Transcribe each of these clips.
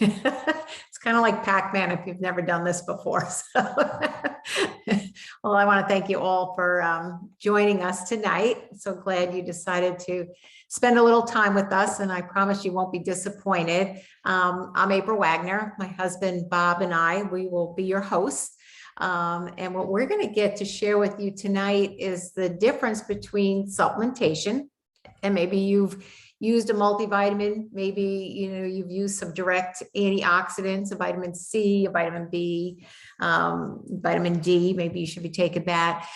It's kind of like Pac-Man if you've never done this before. So, well, I want to thank you all for joining us tonight. So glad you decided to spend a little time with us, and I promise you won't be disappointed. I'm April Wagner. My husband, Bob, and we will be your hosts. And what we're going to get to share with you tonight is the difference between supplementation, and maybe you've used a multivitamin, maybe you've used some direct antioxidants, a vitamin C, a vitamin B, vitamin D, maybe you should be taking that.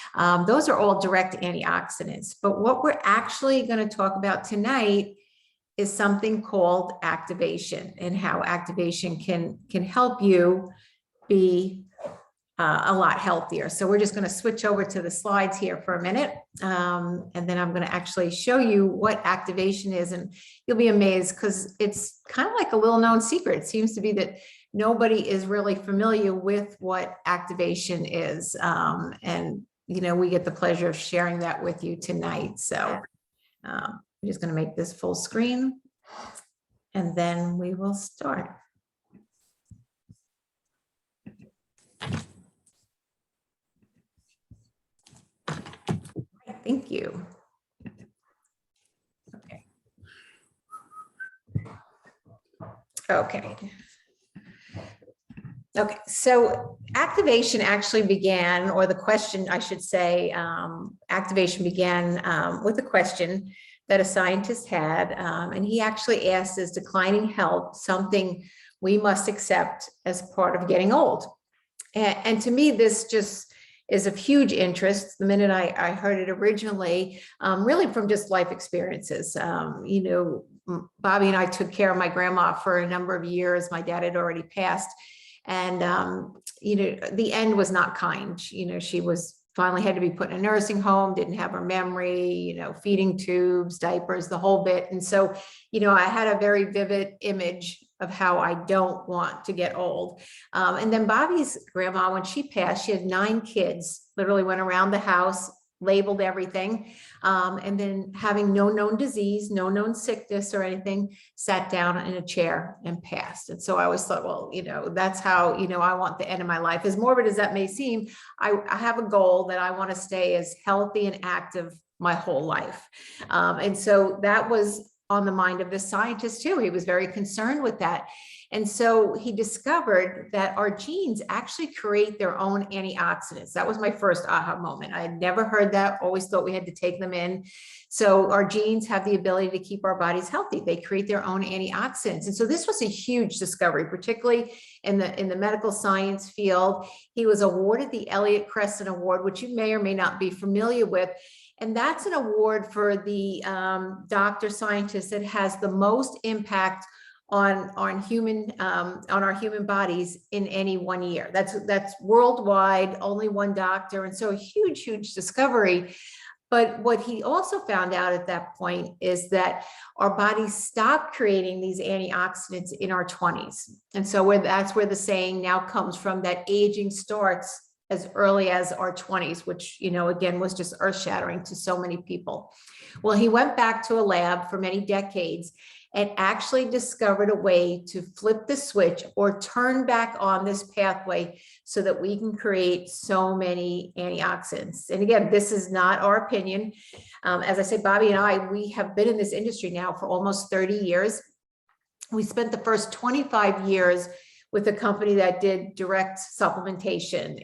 Those are all direct antioxidants. But what we're actually going to talk about tonight is something called activation, and how activation can help you be a lot healthier. So we're just going to switch over to the slides here for a minute. And then I'm going to actually show you what activation is, and you'll be amazed because it's kind of like a little known secret. It seems to be that nobody is really familiar with what activation is. And, we get the pleasure of sharing that with you tonight. So I'm just going to make this full screen, and then we will start. Thank you. Okay. So activation actually began, or the question, I should say, activation began with a question that a scientist had, and he actually asked, is declining health something we must accept as part of getting old? And to me, this just is of huge interest. The minute I heard it originally, really from just life experiences. Bobby and I took care of my grandma for a number of years. My dad had already passed, and the end was not kind. She was finally had to be put in a nursing home, didn't have her memory, feeding tubes, diapers, the whole bit. And so, I had a very vivid image of how I don't want to get old. And then Bobby's grandma, when she passed, she had 9 kids, literally went around the house, labeled everything. And then, having no known disease, no known sickness or anything, sat down in a chair and passed. And so I always thought, well, that's how, I want the end of my life. As morbid as that may seem, I have a goal that I want to stay as healthy and active my whole life. And so that was on the mind of the scientist too. He was very concerned with that. And so he discovered that our genes actually create their own antioxidants. That was my first aha moment. I had never heard that, always thought we had to take them in. So our genes have the ability to keep our bodies healthy. They create their own antioxidants. And so this was a huge discovery, particularly in the medical science field. He was awarded the Elliott Crescent Award, which you may or may not be familiar with. And that's an award for the doctor scientist that has the most impact on our human bodies in any one year. That's worldwide, only one doctor. And so a huge, huge discovery. But what he also found out at that point is that our bodies stop creating these antioxidants in our 20s. And so that's where the saying now comes from, that aging starts as early as our 20s, which, again, was just earth-shattering to so many people. Well, he went back to a lab for many decades and actually discovered a way to flip the switch or turn back on this pathway so that we can create so many antioxidants. And again, this is not our opinion. As I said, Bobby and we have been in this industry now for almost 30 years. We spent the first 25 years with a company that did direct supplementation,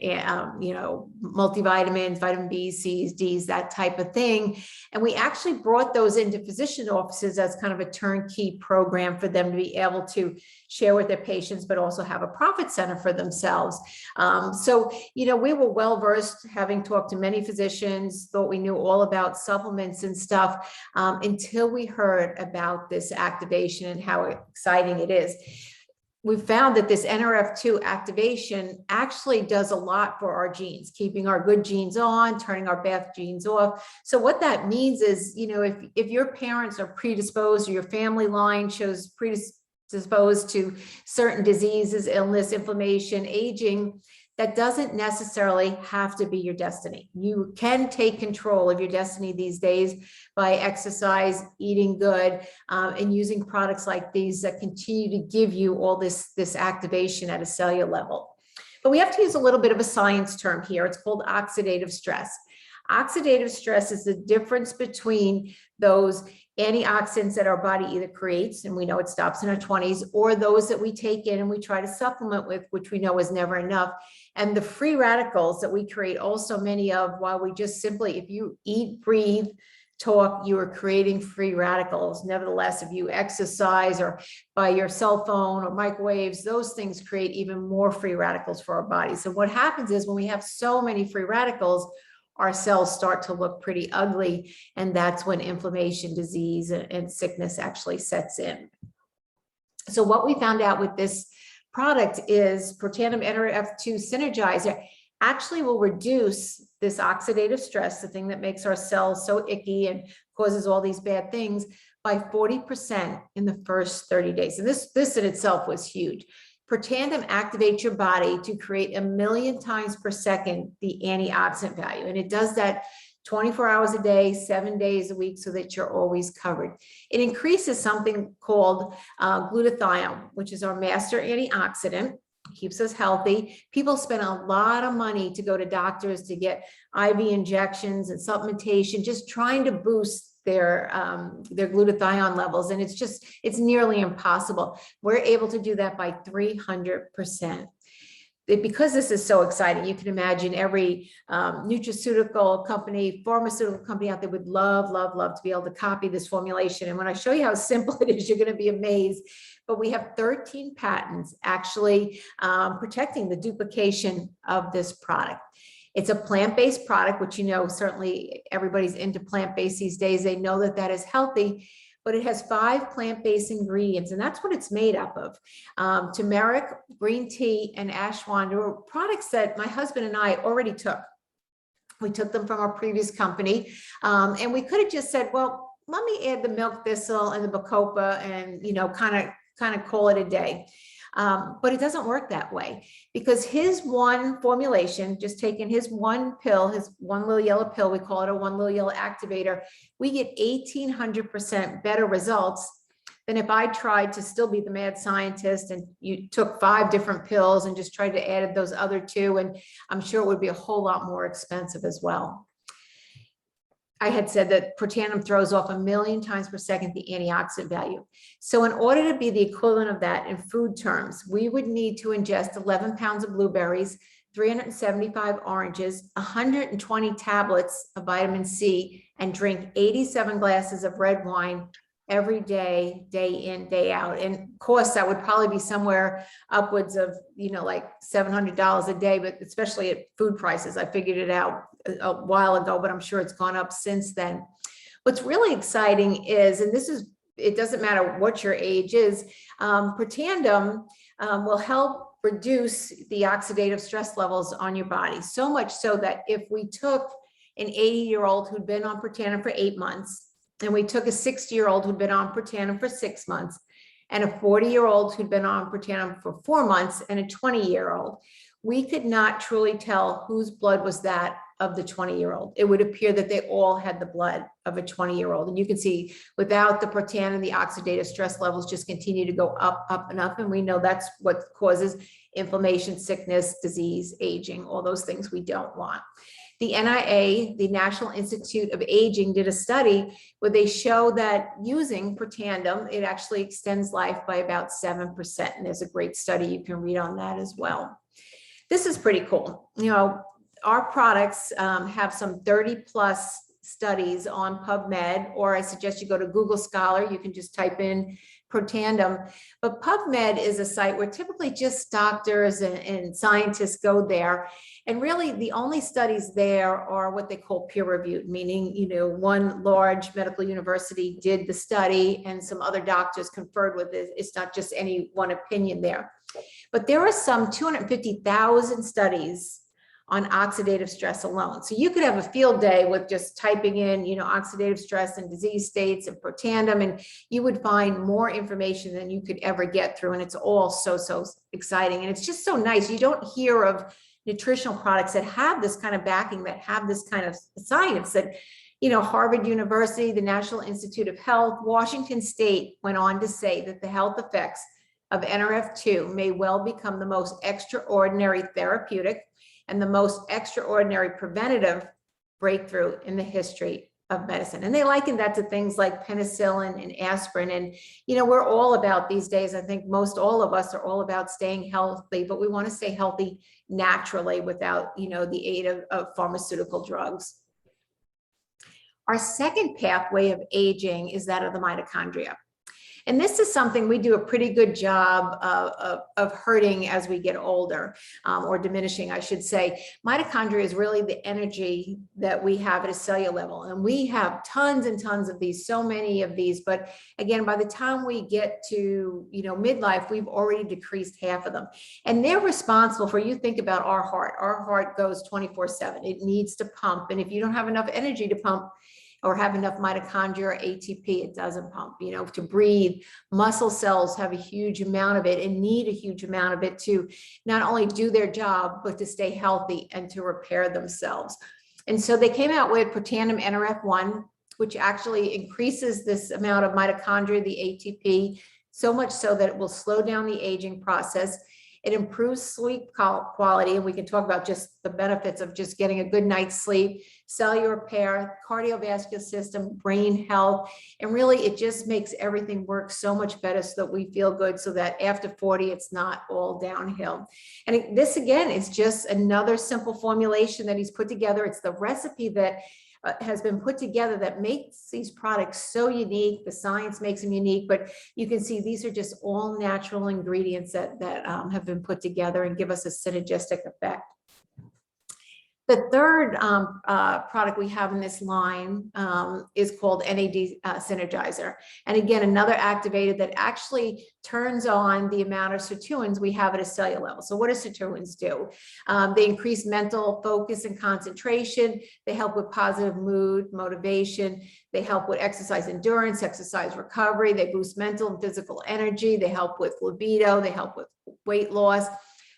multivitamins, vitamin B, C's, D's, that type of thing. And we actually brought those into physician offices as kind of a turnkey program for them to be able to share with their patients, but also have a profit center for themselves. So, we were well-versed, having talked to many physicians, thought we knew all about supplements and stuff, until we heard about this activation and how exciting it is. We found that this NRF2 activation actually does a lot for our genes, keeping our good genes on, turning our bad genes off. So what that means is, if your parents are predisposed, or your family line shows predisposed to certain diseases, illness, inflammation, aging, that doesn't necessarily have to be your destiny. You can take control of your destiny these days by exercise, eating good, and using products like these that continue to give you all this activation at a cellular level. But we have to use a little bit of a science term here. It's called oxidative stress. Oxidative stress is the difference between those antioxidants that our body either creates, and we know it stops in our 20s, or those that we take in and we try to supplement with, which we know is never enough. And the free radicals that we create, also many of, while we just simply, if you eat, breathe, talk, you are creating free radicals. Nevertheless, if you exercise or by your cell phone or microwaves, those things create even more free radicals for our bodies. So what happens is when we have so many free radicals, our cells start to look pretty ugly, and that's when inflammation, disease, and sickness actually sets in. So what we found out with this product is Protandim NRF2 Synergizer actually will reduce this oxidative stress, the thing that makes our cells so icky and causes all these bad things, by 40% in the first 30 days. And this in itself was huge. Protandim activates your body to create 1,000,000 times per second the antioxidant value. And it does that 24 hours a day, 7 days a week, so that you're always covered. It increases something called glutathione, which is our master antioxidant, keeps us healthy. People spend a lot of money to go to doctors to get IV injections and supplementation, just trying to boost their glutathione levels. And it's nearly impossible. We're able to do that by 300%. Because this is so exciting, you can imagine every nutraceutical company, pharmaceutical company out there would love, love, love to be able to copy this formulation. And when I show you how simple it is, you're going to be amazed. But we have 13 patents actually protecting the duplication of this product. It's a plant-based product, which, you know, certainly everybody's into plant-based these days. They know that that is healthy, but it has 5 plant-based ingredients, and that's what it's made up of. Turmeric, green tea, and ashwagandha are products that my husband and I already took. We took them from our previous company, and we could have just said, well, let me add the milk thistle and the bacopa and, you know, kind of call it a day. But it doesn't work that way, because his one formulation, just taking his one pill, his one little yellow pill, we call it a one little yellow activator, we get 1,800% better results than if I tried to still be the mad scientist and you took 5 different pills and just tried to add those other 2. And I'm sure it would be a whole lot more expensive as well. I had said that Protandim throws off 1,000,000 times per second the antioxidant value. So in order to be the equivalent of that in food terms, we would need to ingest 11 pounds of blueberries, 375 oranges, 120 tablets of vitamin C, and drink 87 glasses of red wine every day, day in, day out. And of course, that would probably be somewhere upwards of, you know, like $700 a day, but especially at food prices. I figured it out a while ago, but I'm sure it's gone up since then. What's really exciting is, and this is, it doesn't matter what your age is, Protandim will help reduce the oxidative stress levels on your body. So much so that if we took an 80-year-old who'd been on Protandim for 8 months, and we took a 60-year-old who'd been on Protandim for 6 months, and a 40-year-old who'd been on Protandim for 4 months, and a 20-year-old, we could not truly tell whose blood was that of the 20-year-old. It would appear that they all had the blood of a 20-year-old. And you can see without the Protandim, the oxidative stress levels just continue to go up, up, and up. And we know that's what causes inflammation, sickness, disease, aging, all those things we don't want. The NIA, the National Institute of Aging, did a study where they show that using Protandim, it actually extends life by about 7%. And there's a great study you can read on that as well. This is pretty cool. You know, our products have some 30+ studies on PubMed, or I suggest you go to Google Scholar. You can just type in Protandim. But PubMed is a site where typically just doctors and scientists go there. And really the only studies there are what they call peer-reviewed, meaning, you know, one large medical university did the study and some other doctors conferred with it. It's not just any one opinion there. But there are some 250,000 studies on oxidative stress alone. So you could have a field day with just typing in, you know, oxidative stress and disease states and Protandim, and you would find more information than you could ever get through. And it's all so exciting. And it's just so nice. You don't hear of nutritional products that have this kind of backing, that have this kind of science that, you know, Harvard University, the National Institute of Health, Washington State went on to say that the health effects of NRF2 may well become the most extraordinary therapeutic and the most extraordinary preventative breakthrough in the history of medicine. And they liken that to things like penicillin and aspirin. And, you know, we're all about these days, I think most all of us are all about staying healthy, but we want to stay healthy naturally without, you know, the aid of pharmaceutical drugs. Our second pathway of aging is that of the mitochondria. And this is something we do a pretty good job of hurting as we get older, or diminishing, I should say. Mitochondria is really the energy that we have at a cellular level. And we have tons and tons of these, so many of these. But again, by the time we get to, you know, midlife, we've already decreased half of them. And they're responsible for, you think about our heart goes 24/7. It needs to pump. And if you don't have enough energy to pump, or have enough mitochondria or ATP, it doesn't pump, you know, to breathe. Muscle cells have a huge amount of it and need a huge amount of it to not only do their job, but to stay healthy and to repair themselves. And so they came out with protandim NRF1, which actually increases this amount of mitochondria, the ATP, so much so that it will slow down the aging process. It improves sleep quality, and we can talk about just the benefits of just getting a good night's sleep, cellular repair, cardiovascular system, brain health, and really it just makes everything work so much better so that we feel good, so that after 40, it's not all downhill. And this, again, is just another simple formulation that he's put together. It's the recipe that has been put together that makes these products so unique. The science makes them unique, but you can see these are just all natural ingredients that have been put together and give us a synergistic effect. The third product we have in this line is called NAD Synergizer. And again, another activator that actually turns on the amount of sirtuins we have at a cellular level. So what do sirtuins do? They increase mental focus and concentration. They help with positive mood, motivation. They help with exercise endurance, exercise recovery. They boost mental and physical energy. They help with libido. They help with weight loss,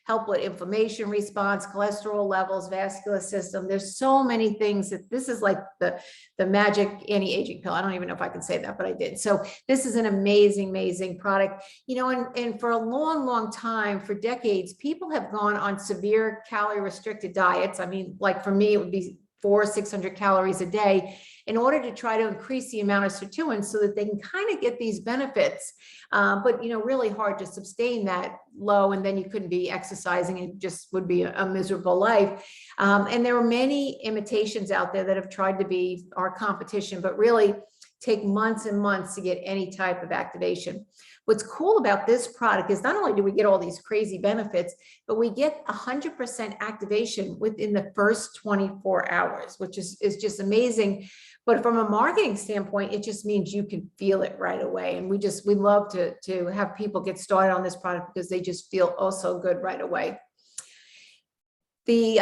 help with inflammation response, cholesterol levels, vascular system. There's so many things that this is like the magic anti-aging pill. I don't even know if I can say that, but I did. So this is an amazing, amazing product. You know, and for a long, long time, for decades, people have gone on severe calorie restricted diets. I mean, like for me, it would be 400 or 600 calories a day in order to try to increase the amount of sirtuins so that they can kind of get these benefits. But, you know, really hard to sustain that low, and then you couldn't be exercising. It just would be a miserable life. And there are many imitations out there that have tried to be our competition, but really take months and months to get any type of activation. What's cool about this product is not only do we get all these crazy benefits, but we get 100% activation within the first 24 hours, which is just amazing. But from a marketing standpoint, it just means you can feel it right away. And we love to have people get started on this product because they just feel oh so good right away. The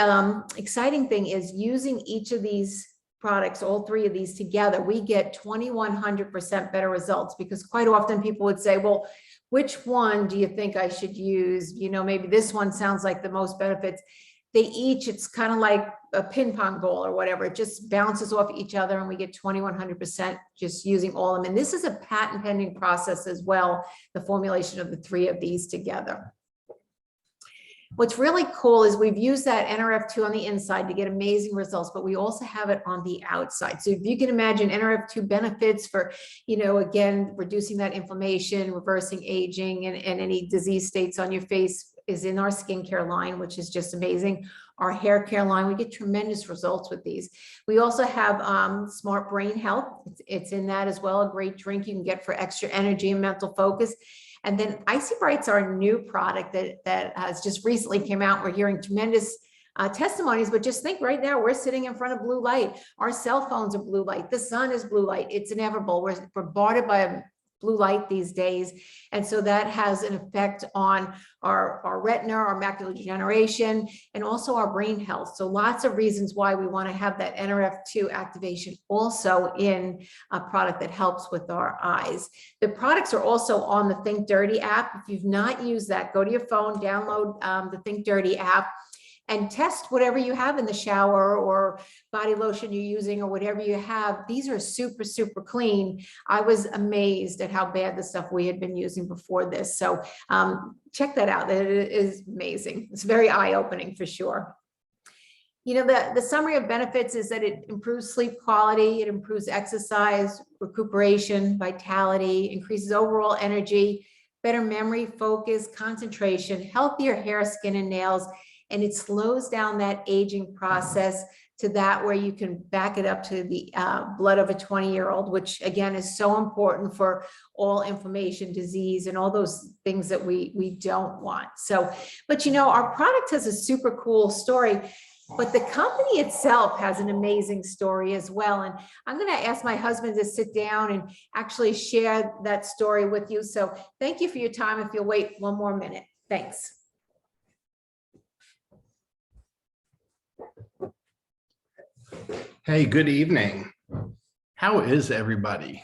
exciting thing is using each of these products, all three of these together, we get 2,100% better results, because quite often people would say, well, which one do you think I should use? You know, maybe this one sounds like the most benefits. They each, it's kind of like a ping pong ball or whatever. It just bounces off each other and we get 2,100% just using all of them. And this is a patent pending process as well, the formulation of the three of these together. What's really cool is we've used that NRF2 on the inside to get amazing results, but we also have it on the outside. So if you can imagine NRF2 benefits for, you know, again, reducing that inflammation, reversing aging, and any disease states on your face is in our skincare line, which is just amazing. Our hair care line, we get tremendous results with these. We also have Smart Brain Health. It's in that as well, a great drink you can get for extra energy and mental focus. And then Icy Bright's our new product that has just recently came out. We're hearing tremendous testimonies, but just think right now, we're sitting in front of blue light. Our cell phones are blue light. The sun is blue light. It's inevitable. We're bombarded by blue light these days. And so that has an effect on our retina, our macular degeneration, and also our brain health. So lots of reasons why we want to have that NRF2 activation also in a product that helps with our eyes. The products are also on the Think Dirty app. If you've not used that, go to your phone, download the Think Dirty app. and test whatever you have in the shower or body lotion you're using or whatever you have. These are super, super clean. I was amazed at how bad the stuff we had been using before this. So check that out. It is amazing. It's very eye-opening for sure. You know, the summary of benefits is that it improves sleep quality, it improves exercise, recuperation, vitality, increases overall energy, better memory, focus, concentration, healthier hair, skin, and nails, and it slows down that aging process to that where you can back it up to the blood of a 20-year-old, which again is so important for all inflammation, disease, and all those things that we don't want. So, but you know, our product has a super cool story. But the company itself has an amazing story as well. And I'm going to ask my husband to sit down and actually share that story with you. So thank you for your time. If you'll wait one more minute. Thanks. Hey, good evening. How is everybody?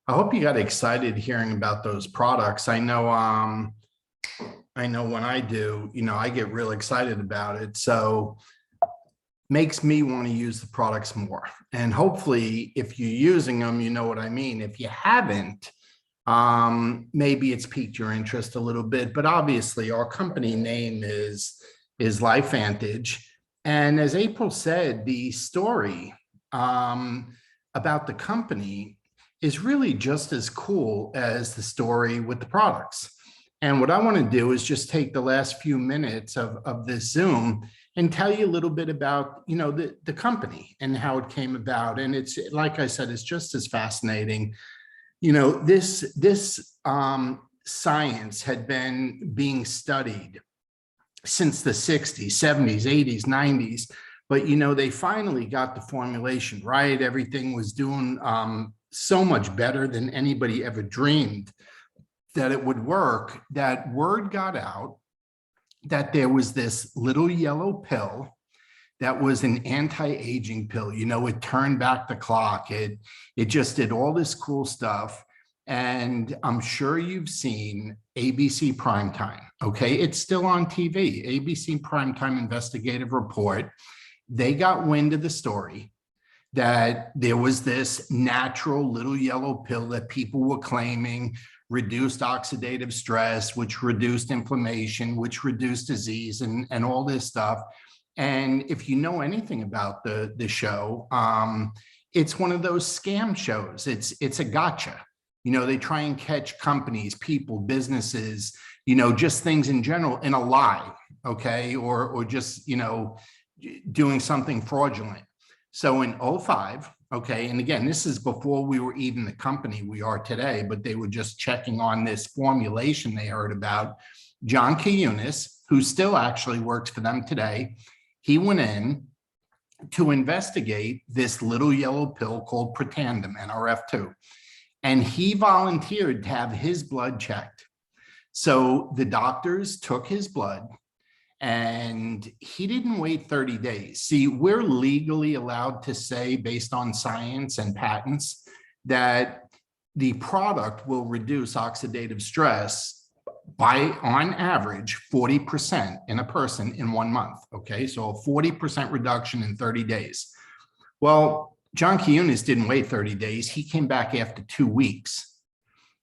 I hope you got excited hearing about those products. I know when I do, you know, I get real excited about it. So makes me want to use the products more. And hopefully if you're using them, you know what I mean. If you haven't, maybe it's piqued your interest a little bit, but obviously our company name is LifeVantage. And as April said, the story about the company is really just as cool as the story with the products. And what I want to do is just take the last few minutes of this Zoom and tell you a little bit about, you know, the company and how it came about. And it's, like I said, it's just as fascinating. You know, this science had been being studied since the 60s, 70s, 80s, 90s. But, you know, they finally got the formulation right. Everything was doing so much better than anybody ever dreamed that it would work. That word got out that there was this little yellow pill that was an anti-aging pill. You know, it turned back the clock. It just did all this cool stuff. And I'm sure you've seen ABC Primetime, okay? It's still on TV, ABC Primetime Investigative Report. They got wind of the story that there was this natural little yellow pill that people were claiming reduced oxidative stress, which reduced inflammation, which reduced disease, and all this stuff. And if you know anything about the show, it's one of those scam shows. It's a gotcha. You know, they try and catch companies, people, businesses, you know, just things in general in a lie, okay? Or just, you know, doing something fraudulent. So in 2005, okay, and again, this is before we were even the company we are today, but they were just checking on this formulation they heard about. John Kiyunis, who still actually works for them today, he went in to investigate this little yellow pill called Protandim, NRF2, and he volunteered to have his blood checked. So the doctors took his blood, and he didn't wait 30 days. See, we're legally allowed to say, based on science and patents, that the product will reduce oxidative stress by, on average, 40% in a person in 1 month, okay? So a 40% reduction in 30 days. Well, John Kiyunis didn't wait 30 days. He came back after 2 weeks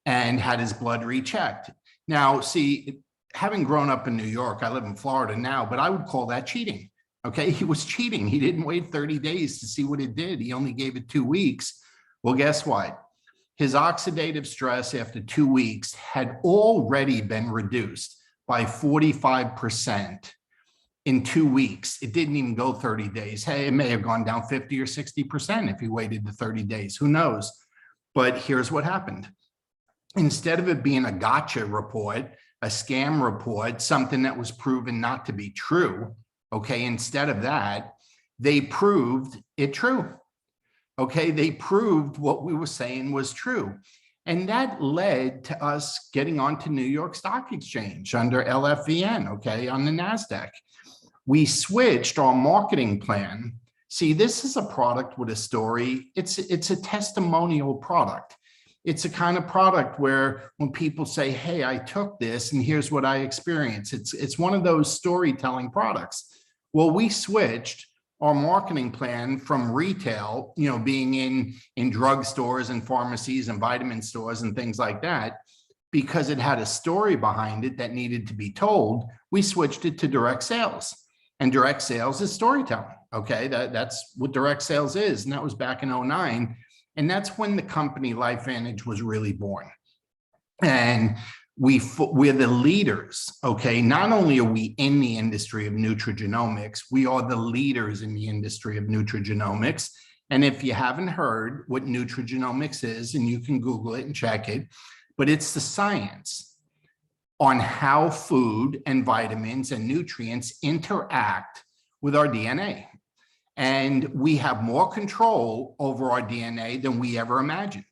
and had his blood rechecked. Now, see, having grown up in New York, I live in Florida now, but I would call that cheating. Okay, he was cheating. He didn't wait 30 days to see what it did. He only gave it 2 weeks. Well, guess what? His oxidative stress after 2 weeks had already been reduced by 45% in 2 weeks. It didn't even go 30 days. Hey, it may have gone down 50 or 60% if he waited the 30 days. Who knows? But here's what happened. Instead of it being a gotcha report, a scam report, something that was proven not to be true, okay, instead of that, they proved it true. Okay, they proved what we were saying was true. And that led to us getting onto New York Stock Exchange under LFVN, okay, on the NASDAQ. We switched our marketing plan. See, this is a product with a story. It's a testimonial product. It's a kind of product where when people say, hey, I took this and here's what I experienced. It's one of those storytelling products. Well, we switched our marketing plan from retail, being in drugstores and pharmacies and vitamin stores and things like that, because it had a story behind it that needed to be told. We switched it to direct sales, and direct sales is storytelling. Okay, that's what direct sales is, and that was back in 2009, and that's when the company LifeVantage was really born. And we're the leaders. Okay, not only are we in the industry of nutrigenomics, we are the leaders in the industry of nutrigenomics. And if you haven't heard what nutrigenomics is, and you can Google it and check it, but it's the science on how food and vitamins and nutrients interact with our DNA. And we have more control over our DNA than we ever imagined.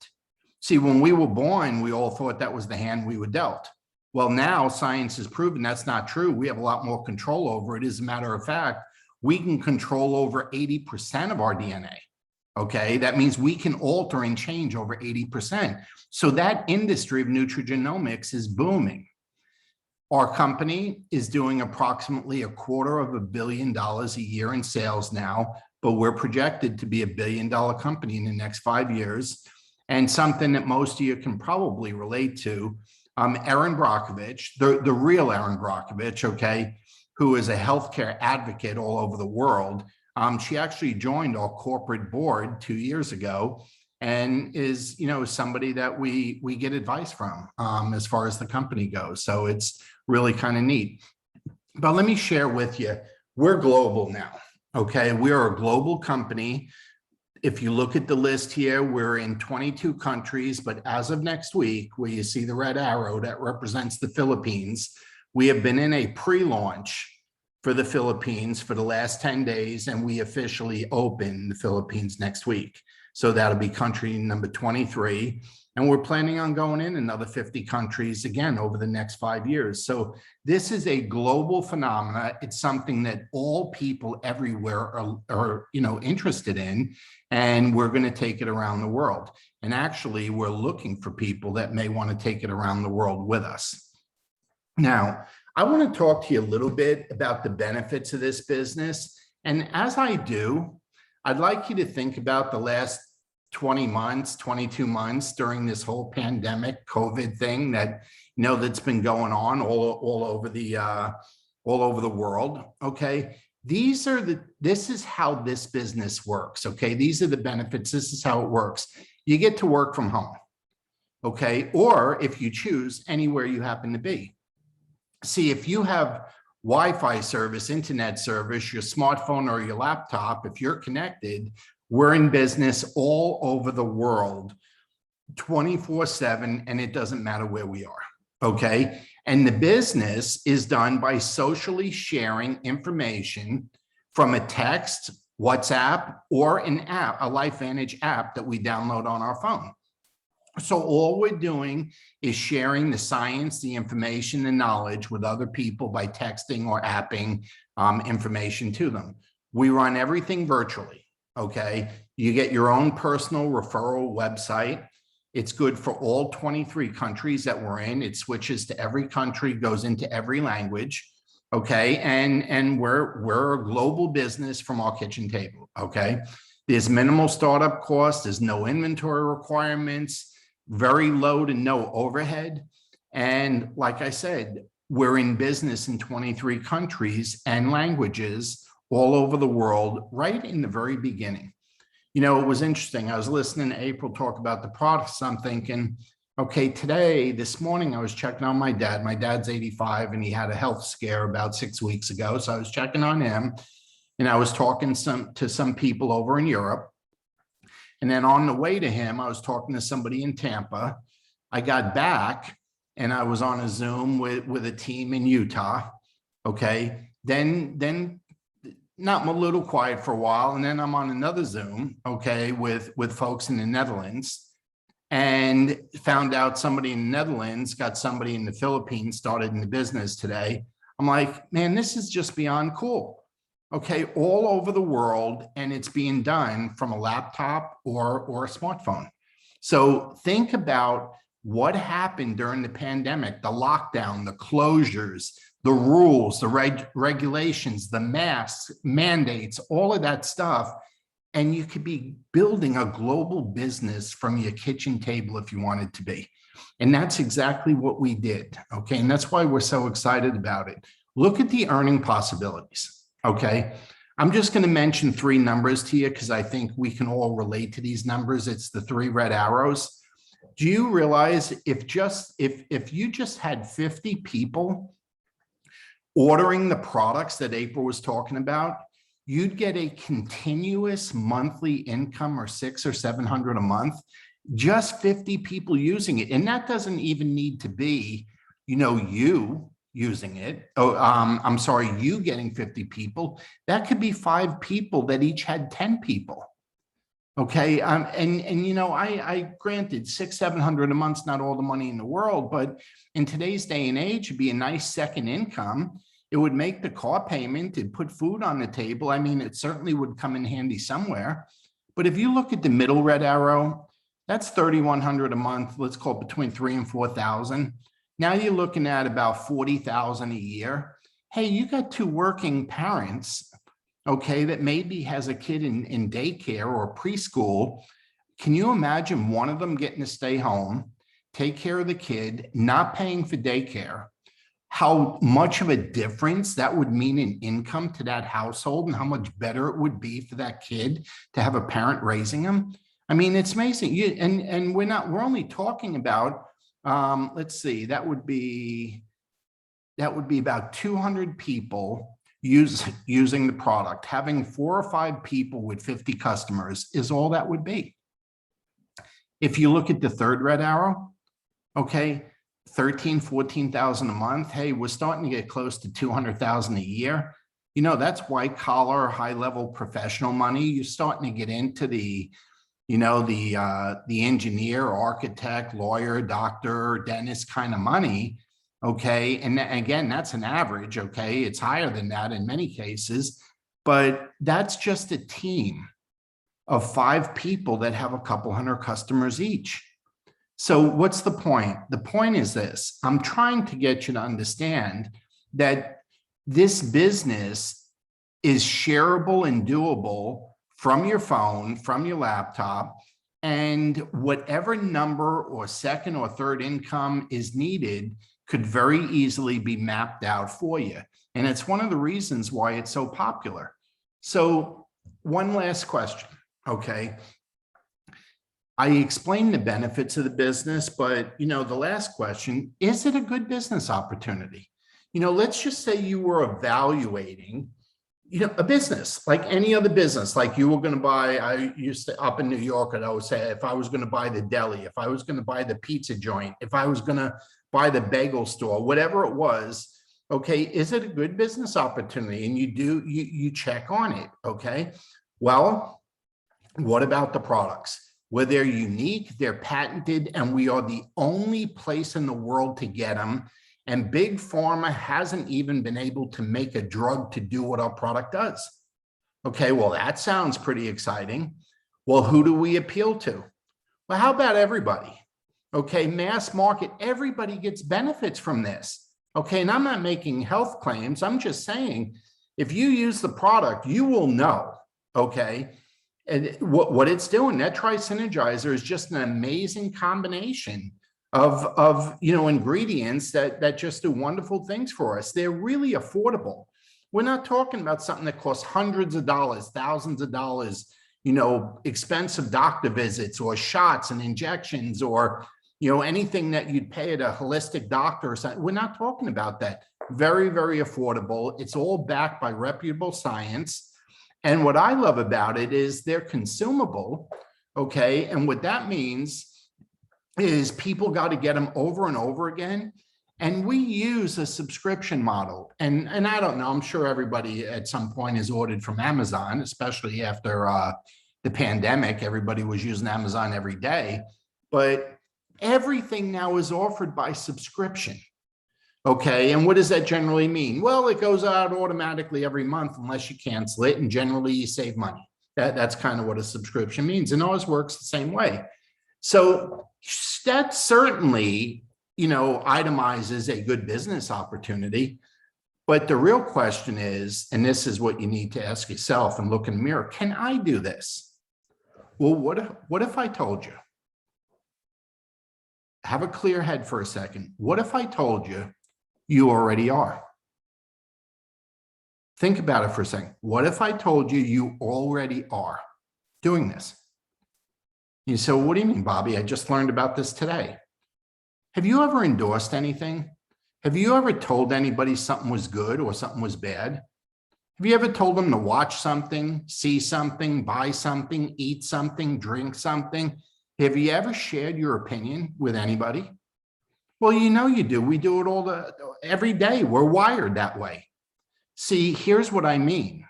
See, when we were born, we all thought that was the hand we were dealt. Well, now science has proven that's not true. We have a lot more control over it. As a matter of fact, we can control over 80% of our DNA. Okay, that means we can alter and change over 80%. So that industry of nutrigenomics is booming. Our company is doing approximately $250 million a year in sales now, but we're projected to be $1 billion company in the next 5 years. And something that most of you can probably relate to, Erin Brockovich, the real Erin Brockovich, okay, who is a healthcare advocate all over the world. She actually joined our corporate board 2 years ago, and is, somebody that we get advice from as far as the company goes. So it's really kind of neat. But let me share with you, we're global now. Okay, we are a global company. If you look at the list here, we're in 22 countries, but as of next week, where you see the red arrow that represents the Philippines, we have been in a pre-launch for the Philippines for the last 10 days, and we officially open the Philippines next week. So that'll be country number 23. And we're planning on going in another 50 countries again over the next 5 years. So this is a global phenomena. It's something that all people everywhere are interested in, and we're going to take it around the world. And actually, we're looking for people that may want to take it around the world with us. Now, I want to talk to you a little bit about the benefits of this business. And as I do, I'd like you to think about the last 20 months, 22 months during this whole pandemic COVID thing that's been going on all over the world. Okay. This is how this business works. Okay. These are the benefits. This is how it works. You get to work from home. Okay. Or if you choose, anywhere you happen to be. See, if you have Wi-Fi service, internet service, your smartphone or your laptop, if you're connected, we're in business all over the world, 24/7, and it doesn't matter where we are, okay? And the business is done by socially sharing information from a text, WhatsApp, or an app, a LifeVantage app that we download on our phone. So all we're doing is sharing the science, the information, the knowledge with other people by texting or apping information to them. We run everything virtually. Okay, you get your own personal referral website. It's good for all 23 countries that we're in. It switches to every country, goes into every language. Okay, and we're a global business from our kitchen table. Okay, there's minimal startup costs. There's no inventory requirements. Very low to no overhead. And like I said, we're in business in 23 countries and languages all over the world, right in the very beginning. It was interesting. I was listening to April talk about the products. I'm thinking, okay, this morning I was checking on my dad. My dad's 85 and he had a health scare about 6 weeks ago. So I was checking on him, and I was talking to some people over in Europe. And then on the way to him, I was talking to somebody in Tampa. I got back and I was on a Zoom with a team in Utah. Okay. Then I'm a little quiet for a while. And then I'm on another Zoom, okay, with folks in the Netherlands, and found out somebody in the Netherlands got somebody in the Philippines started in the business today. I'm like, man, this is just beyond cool. Okay, all over the world, and it's being done from a laptop or a smartphone. So think about what happened during the pandemic, the lockdown, the closures, the rules, the regulations, the masks, mandates, all of that stuff. And you could be building a global business from your kitchen table if you wanted to be. And that's exactly what we did. Okay. And that's why we're so excited about it. Look at the earning possibilities. Okay. I'm just going to mention 3 numbers to you because I think we can all relate to these numbers. It's the 3 red arrows. Do you realize if you just had 50 people ordering the products that April was talking about, you'd get a continuous monthly income or 600 or 700 a month, just 50 people using it. And that doesn't even need to be, you using it. I'm sorry, you getting 50 people. That could be 5 people that each had 10 people. Okay. I granted 600-700 a month's not all the money in the world, but in today's day and age, it'd be a nice second income. It would make the car payment, it'd put food on the table. I mean, it certainly would come in handy somewhere. But if you look at the middle red arrow, that's 3,100 a month. Let's call it between 3,000 and 4,000. Now you're looking at about 40,000 a year. Hey, you got 2 working parents, okay, that maybe has a kid in daycare or preschool. Can you imagine one of them getting to stay home, take care of the kid, not paying for daycare? How much of a difference that would mean in income to that household and how much better it would be for that kid to have a parent raising them. I mean, it's amazing. And we're only talking about, let's see, that would be about 200 people using the product. Having 4 or 5 people with 50 customers is all that would be. If you look at the 3rd red arrow, okay, 13,000-14,000 a month. Hey, we're starting to get close to 200,000 a year. That's white collar, high level professional money. You're starting to get into the engineer, architect, lawyer, doctor, dentist kind of money. Okay. And again, that's an average. Okay. It's higher than that in many cases, but that's just a team of 5 people that have a couple hundred customers each. So what's the point? The point is this: I'm trying to get you to understand that this business is shareable and doable from your phone, from your laptop, and whatever number or second or third income is needed could very easily be mapped out for you. And it's one of the reasons why it's so popular. So one last question, okay? I explained the benefits of the business, but the last question, is it a good business opportunity? Let's just say you were evaluating, a business like any other business, like you were going to buy, I used to up in New York, and I would say, if I was going to buy the deli, if I was going to buy the pizza joint, if I was going to buy the bagel store, whatever it was, okay, is it a good business opportunity? And you check on it. Okay. Well, what about the products? Where they're unique, they're patented, and we are the only place in the world to get them. And Big Pharma hasn't even been able to make a drug to do what our product does. Okay, well, that sounds pretty exciting. Well, who do we appeal to? Well, how about everybody? Okay, mass market, everybody gets benefits from this. Okay, and I'm not making health claims. I'm just saying, if you use the product, you will know, okay, and what it's doing. That Tri-Synergizer is just an amazing combination of ingredients that just do wonderful things for us. They're really affordable. We're not talking about something that costs hundreds of dollars, thousands of dollars, expensive doctor visits or shots and injections or anything that you'd pay at a holistic doctor or something. We're not talking about that. Very, very affordable. It's all backed by reputable science. And what I love about it is they're consumable, okay? And what that means is people got to get them over and over again. And we use a subscription model. And I don't know, I'm sure everybody at some point has ordered from Amazon, especially after the pandemic. Everybody was using Amazon every day. But everything now is offered by subscription. Okay, and what does that generally mean? Well, it goes out automatically every month unless you cancel it, and generally you save money. That's kind of what a subscription means, and ours works the same way. So that certainly, itemizes a good business opportunity. But the real question is, and this is what you need to ask yourself and look in the mirror, can I do this? Well, what if I told you? Have a clear head for a second. What if I told you you already are? Think about it for a second. What if I told you you already are doing this? You say, well, what do you mean, Bobby? I just learned about this today. Have you ever endorsed anything? Have you ever told anybody something was good or something was bad? Have you ever told them to watch something, see something, buy something, eat something, drink something? Have you ever shared your opinion with anybody? Well, you know you do. We do it every day. We're wired that way. See, here's what I mean.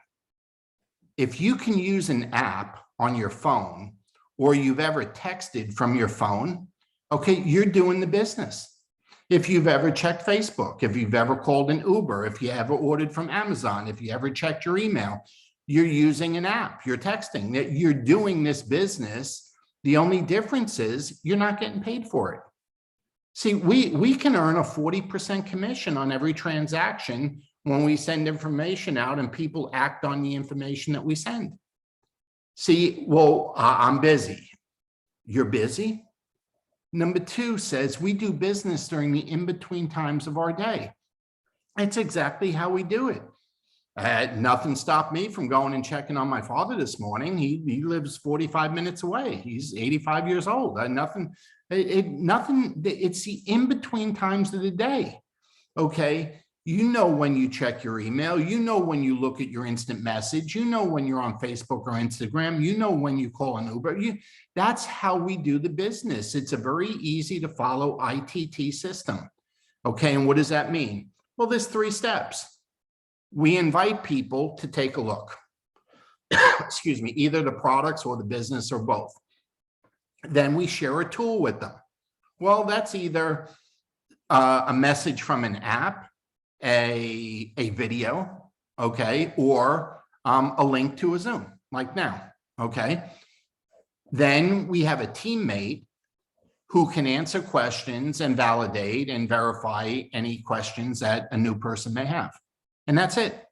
If you can use an app on your phone, or you've ever texted from your phone, okay, you're doing the business. If you've ever checked Facebook, if you've ever called an Uber, if you ever ordered from Amazon, if you ever checked your email, you're using an app, you're texting, that you're doing this business. The only difference is you're not getting paid for it. See, we can earn a 40% commission on every transaction when we send information out and people act on the information that we send. See, well, I'm busy. You're busy? Number 2 says we do business during the in-between times of our day. That's exactly how we do it. Nothing stopped me from going and checking on my father this morning. He lives 45 minutes away. He's 85 years old. It's the in-between times of the day. Okay. You know when you check your email, you know when you look at your instant message, you know when you're on Facebook or Instagram, you know when you call an Uber. That's how we do the business. It's a very easy to follow ITT system. Okay, and what does that mean? Well, there's 3 steps. We invite people to take a look. Excuse me, either the products or the business or both. Then we share a tool with them. Well, that's either a message from an app, a video, okay, or a link to a Zoom, like now, okay? Then we have a teammate who can answer questions and validate and verify any questions that a new person may have. And that's it.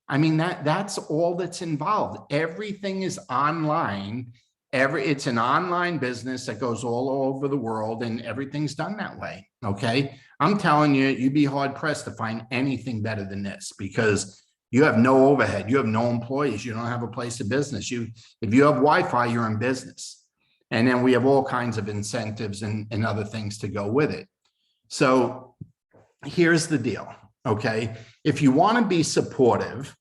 I mean, that's all that's involved. Everything is online. It's an online business that goes all over the world, and everything's done that way. Okay. I'm telling you, you'd be hard pressed to find anything better than this, because you have no overhead. You have no employees. You don't have a place of business. If you have Wi-Fi, you're in business. And then we have all kinds of incentives and other things to go with it. So here's the deal. Okay. If you want to be supportive,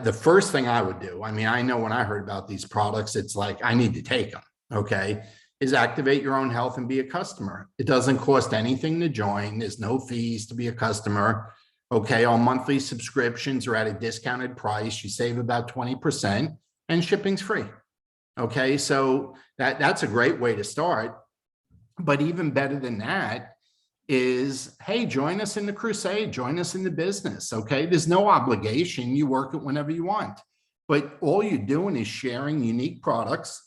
the first thing I would do, I mean, I know when I heard about these products, it's like, I need to take them, okay, is activate your own health and be a customer. It doesn't cost anything to join. There's no fees to be a customer, okay? All monthly subscriptions are at a discounted price. You save about 20% and shipping's free, okay? So that's a great way to start. But even better than that is, hey, join us in the crusade, join us in the business, okay? There's no obligation, you work it whenever you want, but all you're doing is sharing unique products,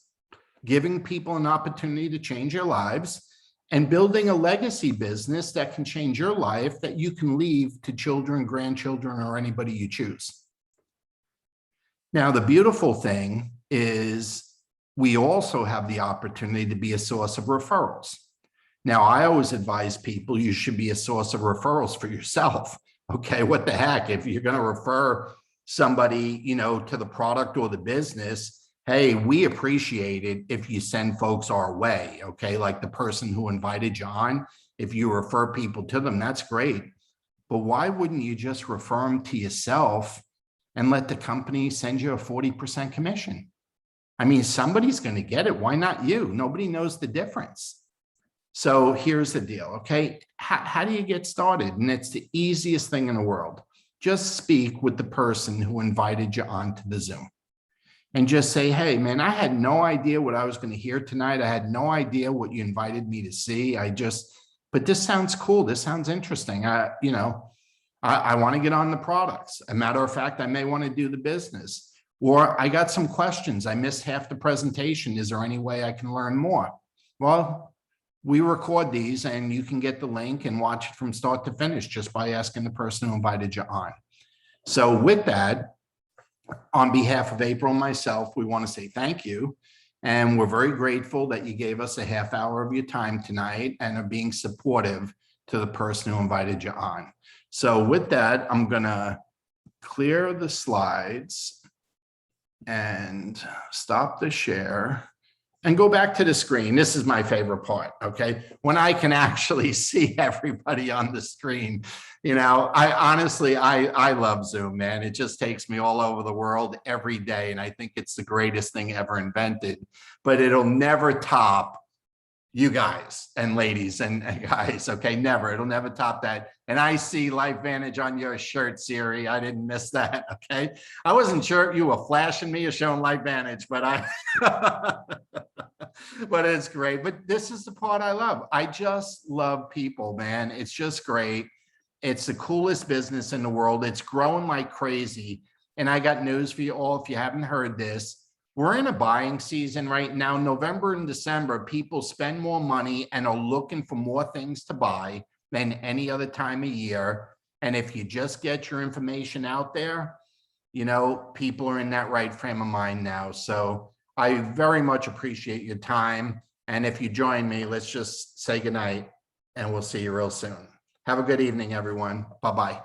giving people an opportunity to change their lives, and building a legacy business that can change your life, that you can leave to children, grandchildren, or anybody you choose. Now, the beautiful thing is we also have the opportunity to be a source of referrals. Now, I always advise people you should be a source of referrals for yourself. Okay, what the heck? If you're going to refer somebody, you know, to the product or the business, hey, we appreciate it if you send folks our way. Okay, like the person who invited you on, if you refer people to them, that's great. But why wouldn't you just refer them to yourself and let the company send you a 40% commission? I mean, somebody's going to get it. Why not you? Nobody knows the difference. So here's the deal, okay? How do you get started? And it's the easiest thing in the world. Just speak with the person who invited you onto the Zoom and just say, hey, man, I had no idea what I was going to hear tonight. I had no idea what you invited me to see. But this sounds cool. This sounds interesting. I want to get on the products. A matter of fact, I may want to do the business, or I got some questions. I missed half the presentation. Is there any way I can learn more? Well, we record these and you can get the link and watch it from start to finish just by asking the person who invited you on. So with that, on behalf of April and myself, we want to say thank you. And we're very grateful that you gave us a half hour of your time tonight and are being supportive to the person who invited you on. So with that, I'm going to clear the slides and stop the share and go back to the screen. This is my favorite part, okay? When I can actually see everybody on the screen. You know, I love Zoom, man. It just takes me all over the world every day. And I think it's the greatest thing ever invented, but it'll never top you guys and ladies and guys, okay? Never, it'll never top that. And I see LifeVantage on your shirt, Siri. I didn't miss that, okay? I wasn't sure if you were flashing me or showing LifeVantage, but but it's great. But this is the part I love. I just love people, man. It's just great. It's the coolest business in the world. It's growing like crazy. And I got news for you all if you haven't heard this. We're in a buying season right now. November and December, people spend more money and are looking for more things to buy than any other time of year. And if you just get your information out there, you know, people are in that right frame of mind now. So I very much appreciate your time. And if you join me, let's just say goodnight and we'll see you real soon. Have a good evening, everyone. Bye-bye.